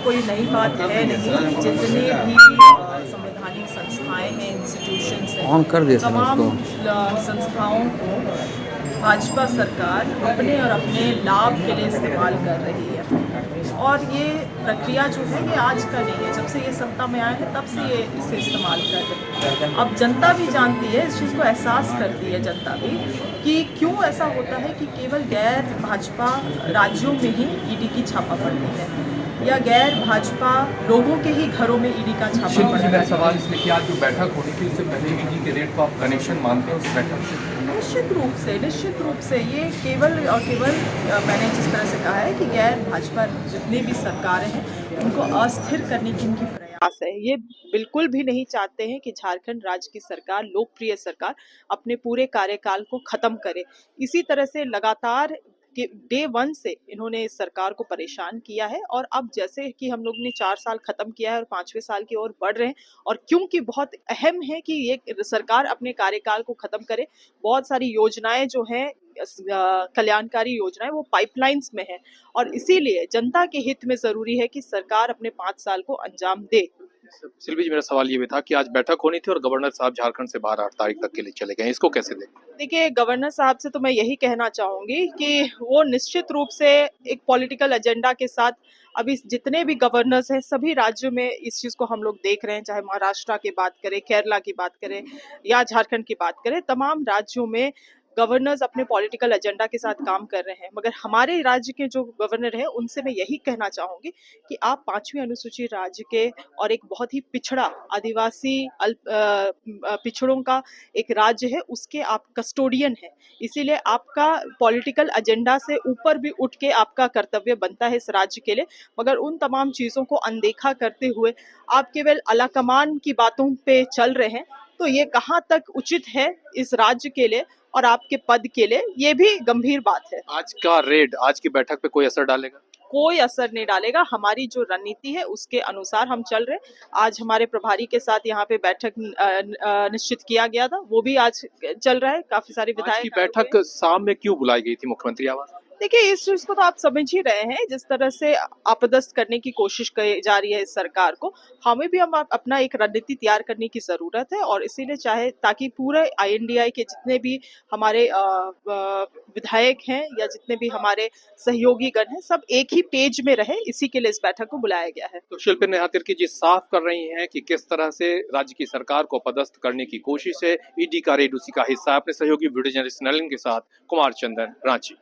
कोई नई बात है नहीं। जितने भी संवैधानिक संस्थाएं हैं, इंस्टीट्यूशंस हैं, तमाम संस्थाओं को भाजपा सरकार अपने और अपने लाभ के लिए इस्तेमाल कर रही है। और ये प्रक्रिया जो है ये आज का नहीं है, जब से ये सत्ता में आए हैं तब से ये इसे इस्तेमाल कर रहे हैं। अब जनता भी जानती है, इस चीज़ को एहसास करती है जनता भी कि क्यों ऐसा होता है कि केवल गैर भाजपा राज्यों में ही ईडी की छापा पड़ती है या गैर भाजपा लोगों के ही घरों में ईडी का छापा पड़ता है। मेरा सवाल इसलिए कि आज जो बैठक होनी थी उससे पहले ईडी के रेट को आप कनेक्शन मानते हैं उस बैठक से? निश्चित रूप से ये केवल और केवल मैंने जिस तरह से कहा है कि गैर भाजपा जितनी भी सरकारें हैं उनको अस्थिर करने की इनकी प्रयास है। ये बिल्कुल भी नहीं चाहते हैं कि झारखंड राज्य की सरकार, लोकप्रिय सरकार, अपने पूरे कार्यकाल को खत्म करे। इसी तरह से लगातार कि डे 1 से इन्होंने इस सरकार को परेशान किया है और अब जैसे कि हम लोग ने 4 साल खत्म किया है और 5वें साल की ओर बढ़ रहे हैं और क्योंकि बहुत अहम है कि ये सरकार अपने कार्यकाल को खत्म करे, बहुत सारी योजनाएं जो हैं कल्याणकारी योजनाएं वो पाइपलाइंस में है और इसीलिए जनता के हित में जरूरी है कि सरकार अपने 5 साल को अंजाम दे। शिल्पी जी, मेरा सवाल ये भी था कि आज बैठक होनी थी और गवर्नर साहब झारखंड से बाहर 8 तारीख तक के लिए चले गए, इसको कैसे देखें? देखिए, गवर्नर साहब से तो मैं यही कहना चाहूंगी कि वो निश्चित रूप से एक पॉलिटिकल एजेंडा के साथ अभी जितने भी गवर्नर्स हैं सभी राज्यों में इस चीज़ को हम लोग देख रहे हैं, चाहे महाराष्ट्र की बात करें, केरला की बात करें या झारखंड की बात करें, तमाम राज्यों में गवर्नर्स अपने पॉलिटिकल एजेंडा के साथ काम कर रहे हैं। मगर हमारे राज्य के जो गवर्नर हैं उनसे मैं यही कहना चाहूंगी कि आप 5वीं अनुसूचित राज्य के और एक बहुत ही पिछड़ा आदिवासी पिछड़ों का एक राज्य है, उसके आप कस्टोडियन हैं। इसीलिए आपका पॉलिटिकल एजेंडा से ऊपर भी उठ के आपका कर्तव्य बनता है इस राज्य के लिए। मगर उन तमाम चीज़ों को अनदेखा करते हुए आप केवल आलाकमान की बातों पे चल रहे हैं, तो ये कहाँ तक उचित है इस राज्य के लिए और आपके पद के लिए, ये भी गंभीर बात है। आज का रेड आज की बैठक पे कोई असर डालेगा? कोई असर नहीं डालेगा। हमारी जो रणनीति है उसके अनुसार हम चल रहे हैं। आज हमारे प्रभारी के साथ यहाँ पे बैठक निश्चित किया गया था, वो भी आज चल रहा है। काफी सारे विधायक की बैठक शाम में क्यों बुलाई गई थी मुख्यमंत्री आवास? देखिए, इस चीज को तो आप समझ ही रहे हैं, जिस तरह से आपदस्त करने की कोशिश की जा रही है इस सरकार को, हमें भी हम अपना एक रणनीति तैयार करने की जरूरत है और इसीलिए चाहे ताकि पूरे INDI के जितने भी हमारे विधायक हैं या जितने भी हमारे सहयोगी गण हैं सब एक ही पेज में रहे, इसी के लिए इस बैठक को बुलाया गया है। तो शिल्पी नेहा तिर्की जी साफ कर रही हैं कि किस तरह से राज्य की सरकार को पदस्थ करने की कोशिश है। ईडी का रेड उसी का हिस्सा है। अपने सहयोगी वीडियो जर्नलिस्ट नलिन के साथ कुमार चंदन, रांची।